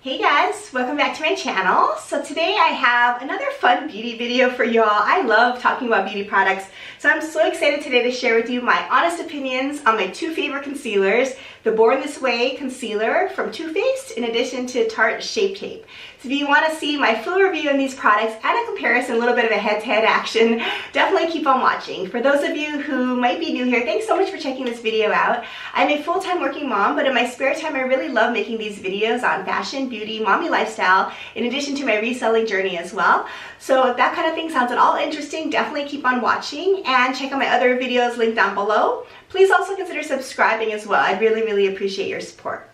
Hey guys, welcome back to my channel. So today I have another fun beauty video for y'all. I love talking about beauty products, so I'm so excited today to share with you my honest opinions on my two favorite concealers, the Born This Way concealer from Too Faced in addition to Tarte Shape Tape. So if you want to see my full review on these products and a comparison, a little bit of a head-to-head action, definitely keep on watching. For those of you who might be new here, thanks so much for checking this video out. I'm a full-time working mom, but in my spare time I really love making these videos on fashion, beauty, mommy lifestyle, in addition to my reselling journey as well. So if that kind of thing sounds at all interesting, definitely keep on watching and check out my other videos linked down below. Please also consider subscribing as well. I'd really appreciate your support.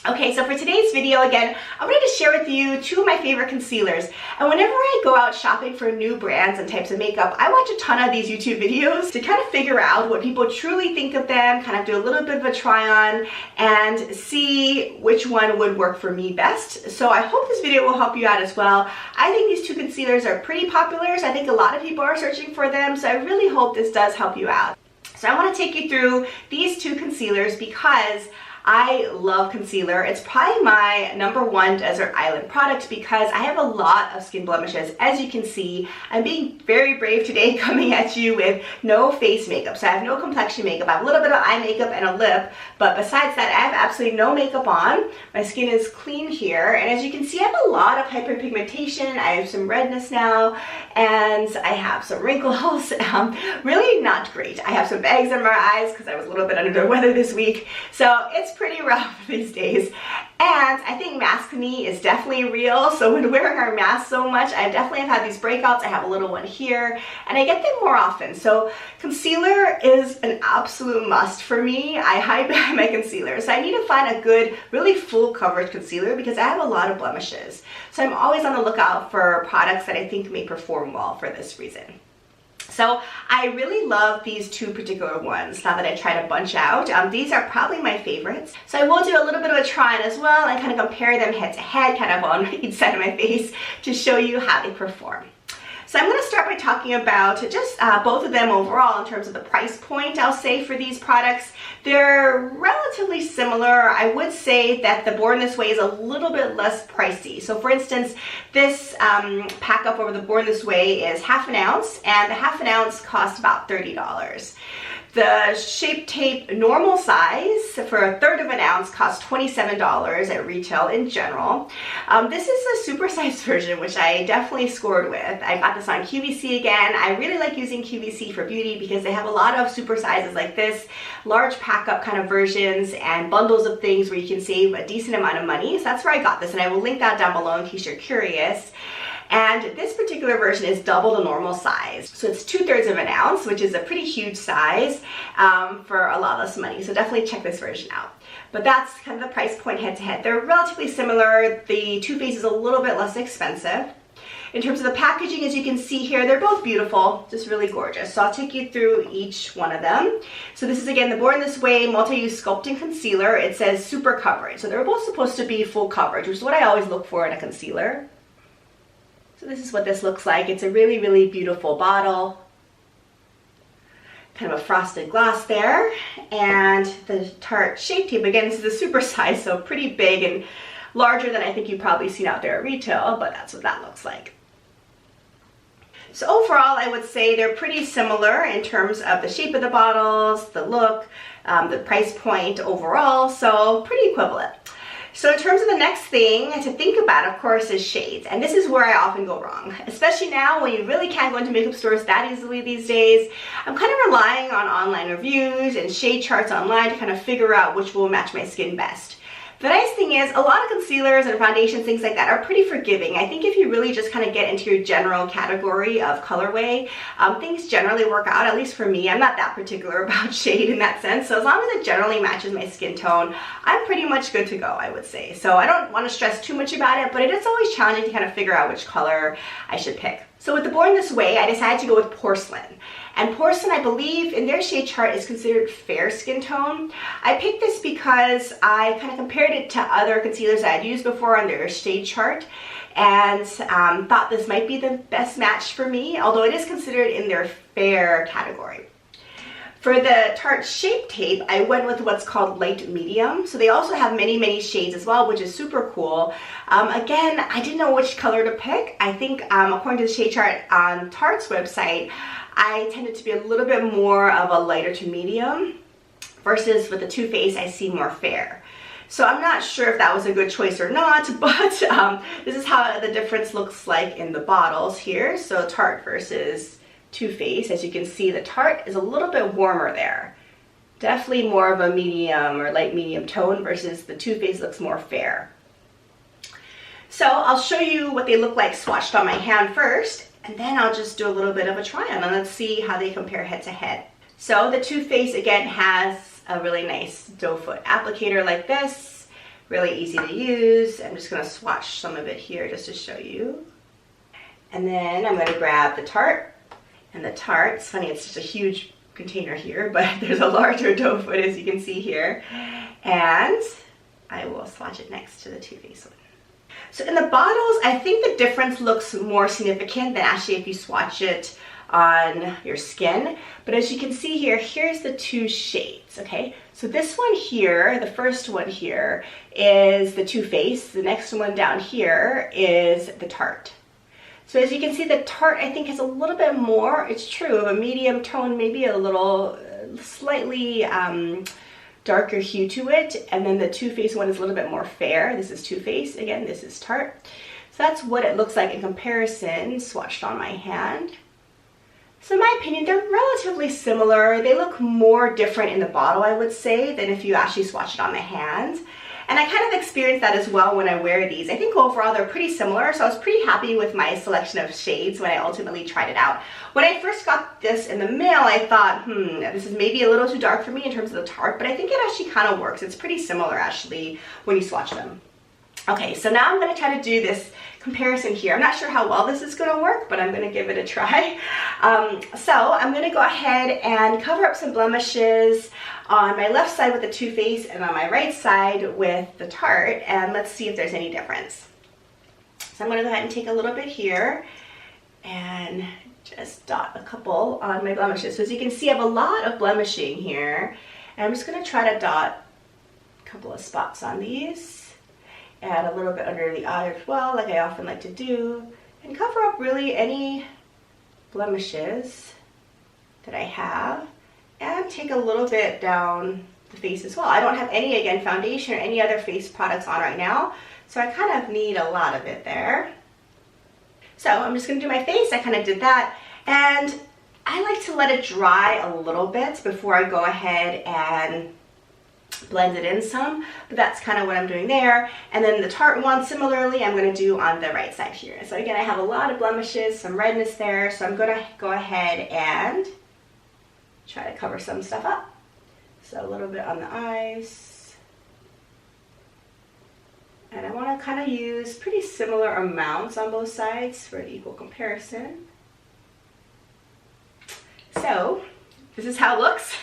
Okay, so for today's video, again, I wanted to share with you two of my favorite concealers. And whenever I go out shopping for new brands and types of makeup, I watch a ton of these YouTube videos to kind of figure out what people truly think of them, kind of do a little bit of a try on, and see which one would work for me best. So I hope this video will help you out as well. I think these two concealers are pretty popular, so I think a lot of people are searching for them, so I really hope this does help you out. So I want to take you through these two concealers because I love concealer. It's probably my #1 desert island product because I have a lot of skin blemishes. As you can see, I'm being very brave today coming at you with no face makeup. So I have no complexion makeup. I have a little bit of eye makeup and a lip, but besides that, I have absolutely no makeup on. My skin is clean here, and as you can see, I have a lot of hyperpigmentation. I have some redness now, and I have some wrinkles. Really not great. I have some bags under my eyes because I was a little bit under the weather this week. So it's pretty rough these days, and I think maskne is definitely real. So when wearing our mask so much, I definitely have had these breakouts. I have a little one here, and I get them more often. So concealer is an absolute must for me. I hide behind my concealer, so I need to find a good, really full coverage concealer because I have a lot of blemishes. So I'm always on the lookout for products that I think may perform well for this reason. So I really love these two particular ones now that I tried a bunch out. These are probably my favorites. So I will do a little bit of a try on as well and kind of compare them head to head, kind of on each side of my face to show you how they perform. So I'm going to start by talking about just both of them overall in terms of the price point. I'll say for these products, they're relatively similar. I would say that the Born This Way is a little bit less pricey. So for instance, this pack up over the Born This Way is ½ an ounce, and the ½ an ounce costs about $30. The Shape Tape normal size for a third of an ounce costs $27 at retail in general. This is a supersized version, which I definitely scored with. I got this on QVC again. I really like using QVC for beauty because they have a lot of super sizes like this, large pack up kind of versions and bundles of things where you can save a decent amount of money. So that's where I got this, and I will link that down below in case you're curious. And this particular version is double the normal size. So it's 2/3 of an ounce, which is a pretty huge size for a lot less money. So definitely check this version out. But that's kind of the price point head to head. They're relatively similar. The Too Faced is a little bit less expensive. In terms of the packaging, as you can see here, they're both beautiful, just really gorgeous. So I'll take you through each one of them. So this is, again, the Born This Way Multi-Use Sculpting Concealer. It says super coverage. So they're both supposed to be full coverage, which is what I always look for in a concealer. So this is what this looks like. It's a really beautiful bottle. Kind of a frosted gloss there. And the Tarte Shape Tape, again, this is a super size, so pretty big and larger than I think you've probably seen out there at retail, but that's what that looks like. So overall, I would say they're pretty similar in terms of the shape of the bottles, the look, the price point overall, so pretty equivalent. So in terms of the next thing to think about, of course, is shades. And this is where I often go wrong, especially now when you really can't go into makeup stores that easily these days. I'm kind of relying on online reviews and shade charts online to kind of figure out which will match my skin best. The nice thing is a lot of concealers and foundations, things like that, are pretty forgiving. I think if you really just kind of get into your general category of colorway, things generally work out, at least for me. I'm not that particular about shade in that sense. So as long as it generally matches my skin tone, I'm pretty much good to go, I would say. So I don't want to stress too much about it, but it is always challenging to kind of figure out which color I should pick. So with the Born This Way, I decided to go with Porcelain. And Porcelain, I believe, in their shade chart is considered fair skin tone. I picked this because I kind of compared it to other concealers I had used before on their shade chart and thought this might be the best match for me, although it is considered in their fair category. For the Tarte Shape Tape, I went with what's called light medium. So they also have many, many shades as well, which is super cool. Again, I didn't know which color to pick. I think according to the shade chart on Tarte's website, I tended to be a little bit more of a lighter to medium versus with the Too Faced, I see more fair. So I'm not sure if that was a good choice or not, but this is how the difference looks like in the bottles here. So Tarte versus Too Faced, as you can see, the Tarte is a little bit warmer there. Definitely more of a medium or light medium tone versus the Too Faced looks more fair. So I'll show you what they look like swatched on my hand first, and then I'll just do a little bit of a try on and let's see how they compare head to head. So the Too Faced again has a really nice doe foot applicator like this, really easy to use. I'm just going to swatch some of it here just to show you. And then I'm going to grab the Tarte. And the Tarte, it's funny, it's just a huge container here, but there's a larger doe foot as you can see here. And I will swatch it next to the Too Faced one. So in the bottles, I think the difference looks more significant than actually if you swatch it on your skin. But as you can see here, here's the two shades, okay? So this one here, the first one here, is the Too Faced. The next one down here is the Tarte. So as you can see, the Tarte I think has a little bit more, it's true, of a medium tone, maybe a little slightly darker hue to it. And then the Too Faced one is a little bit more fair. This is Too Faced, again, this is Tarte. So that's what it looks like in comparison, swatched on my hand. So in my opinion, they're relatively similar. They look more different in the bottle, I would say, than if you actually swatch it on the hand. And I kind of experienced that as well when I wear these. I think overall they're pretty similar, so I was pretty happy with my selection of shades when I ultimately tried it out. When I first got this in the mail, I thought, this is maybe a little too dark for me in terms of the Tarte, but I think it actually kind of works. It's pretty similar actually when you swatch them. Okay, so now I'm going to try to do this comparison here. I'm not sure how well this is going to work, but I'm going to give it a try. So I'm going to go ahead and cover up some blemishes on my left side with the Too Faced and on my right side with the Tarte, and let's see if there's any difference. So I'm going to go ahead and take a little bit here and just dot a couple on my blemishes. So as you can see, I have a lot of blemishing here, and I'm just going to try to dot a couple of spots on these. Add a little bit under the eye as well, like I often like to do, and cover up really any blemishes that I have, and take a little bit down the face as well. I don't have any, again, foundation or any other face products on right now, so I kind of need a lot of it there. So I'm just going to do my face. I kind of did that, and I like to let it dry a little bit before I go ahead and blend it in some, but that's kind of what I'm doing there. And then the Tarte one, similarly, I'm going to do on the right side here. So again, I have a lot of blemishes, some redness there, so I'm going to go ahead and try to cover some stuff up. So a little bit on the eyes. And I want to kind of use pretty similar amounts on both sides for an equal comparison. So this is how it looks.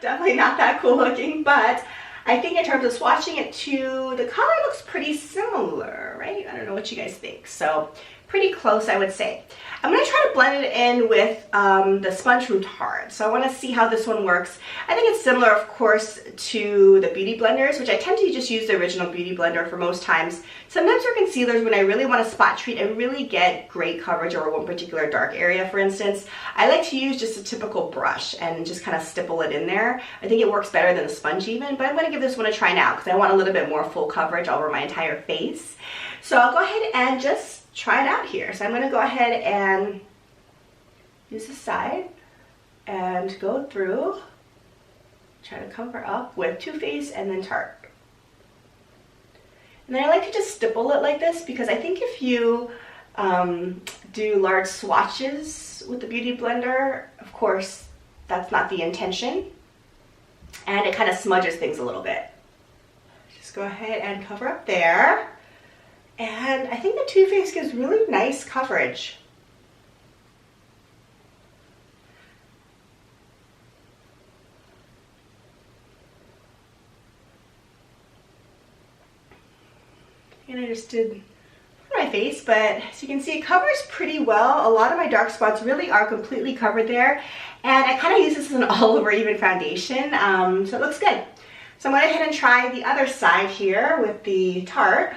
Definitely not that cool looking, but I think in terms of swatching it too, the color looks pretty similar, right? I don't know what you guys think. So pretty close, I would say. I'm going to try to blend it in with the Sponge from Tarte. So I want to see how this one works. I think it's similar, of course, to the Beauty Blenders, which I tend to just use the original Beauty Blender for most times. Sometimes for concealers, when I really want to spot treat and really get great coverage over one particular dark area, for instance, I like to use just a typical brush and just kind of stipple it in there. I think it works better than the sponge even, but I'm going to give this one a try now because I want a little bit more full coverage over my entire face. So I'll go ahead and just try it out here. So I'm going to go ahead and use the side and go through, try to cover up with Too Faced and then Tarte. And then I like to just stipple it like this because I think if you do large swatches with the Beauty Blender, of course, that's not the intention. And it kind of smudges things a little bit. Just go ahead and cover up there. And I think the Too Faced gives really nice coverage. And I just did, what do I face, but as you can see, it covers pretty well. A lot of my dark spots really are completely covered there, and I kind of use this as an all-over even foundation, so it looks good. So I'm going to go ahead and try the other side here with the Tarte.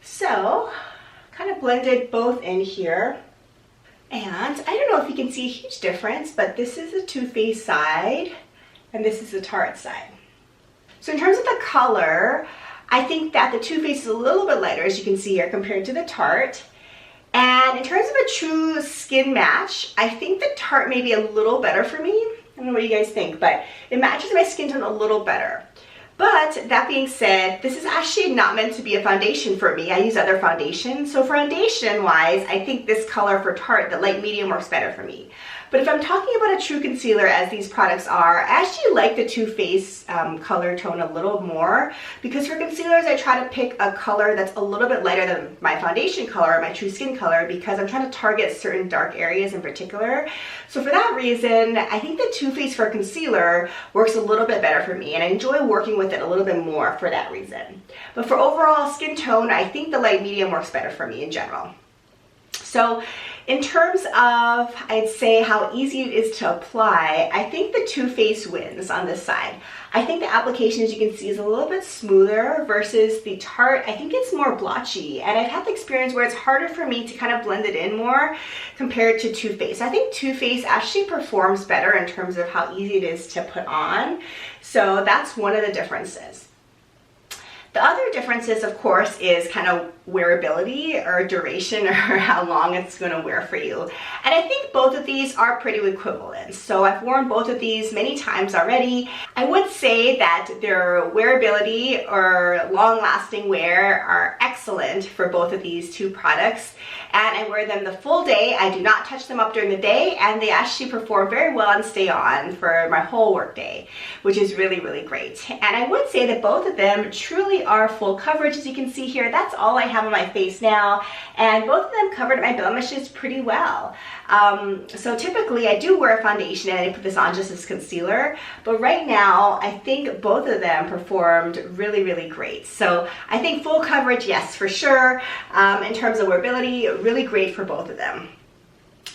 So, kind of blended both in here. And I don't know if you can see a huge difference, but this is the Too Faced side, and this is the Tarte side. So in terms of the color, I think that the Too Faced is a little bit lighter, as you can see here, compared to the Tarte. And in terms of a true skin match, I think the Tarte may be a little better for me. I don't know what you guys think, but it matches my skin tone a little better. But that being said, this is actually not meant to be a foundation for me. I use other foundations. So foundation wise, I think this color for Tarte, the light medium, works better for me. But if I'm talking about a true concealer, as these products are, I actually like the Too Faced color tone a little more, because for concealers I try to pick a color that's a little bit lighter than my foundation color, my true skin color, because I'm trying to target certain dark areas in particular. So for that reason, I think the Too Faced for concealer works a little bit better for me, and I enjoy working with it a little bit more for that reason. But for overall skin tone, I think the light medium works better for me in general. So in terms of, I'd say, how easy it is to apply, I think the Too Faced wins on this side. I think the application, as you can see, is a little bit smoother versus the Tarte. I think it's more blotchy, and I've had the experience where it's harder for me to kind of blend it in more compared to Too Faced. I think Too Faced actually performs better in terms of how easy it is to put on. So that's one of the differences. The other differences, of course, is kind of wearability or duration, or how long it's going to wear for you. And I think both of these are pretty equivalent. So I've worn both of these many times already. I would say that their wearability or long-lasting wear are excellent for both of these two products. And I wear them the full day. I do not touch them up during the day, and they actually perform very well and stay on for my whole work day, which is really, really great. And I would say that both of them truly are full coverage. As you can see here, that's all I have on my face now, and both of them covered my blemishes pretty well. So typically I do wear a foundation and I put this on just as concealer, but right now I think both of them performed really, really great. So I think full coverage, yes, for sure. In terms of wearability, really great for both of them.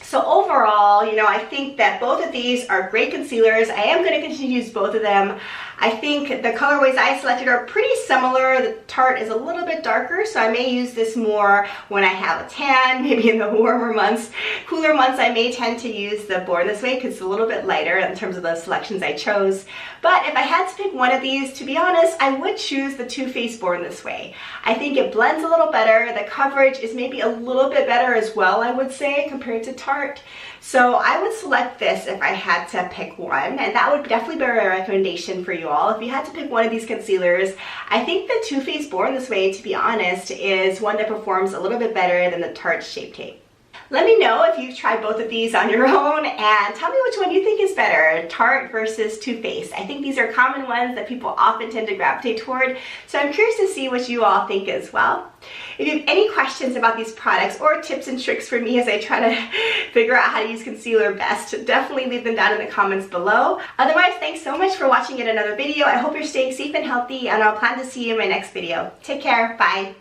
So overall, you know, I think that both of these are great concealers. I am going to continue to use both of them. I think the colorways I selected are pretty similar. The Tarte is a little bit darker, so I may use this more when I have a tan, maybe in the warmer months. Cooler months, I may tend to use the Born This Way because it's a little bit lighter in terms of the selections I chose. But if I had to pick one of these, to be honest, I would choose the Too Faced Born This Way. I think it blends a little better. The coverage is maybe a little bit better as well, I would say, compared to Tarte. So I would select this if I had to pick one, and that would definitely be a recommendation for you all. If you had to pick one of these concealers, I think the Too Faced Born This Way, to be honest, is one that performs a little bit better than the Tarte Shape Tape. Let me know if you've tried both of these on your own, and tell me which one you think is better, Tarte versus Too Faced. I think these are common ones that people often tend to gravitate toward, so I'm curious to see what you all think as well. If you have any questions about these products or tips and tricks for me as I try to figure out how to use concealer best, definitely leave them down in the comments below. Otherwise, thanks so much for watching yet another video. I hope you're staying safe and healthy, and I'll plan to see you in my next video. Take care. Bye.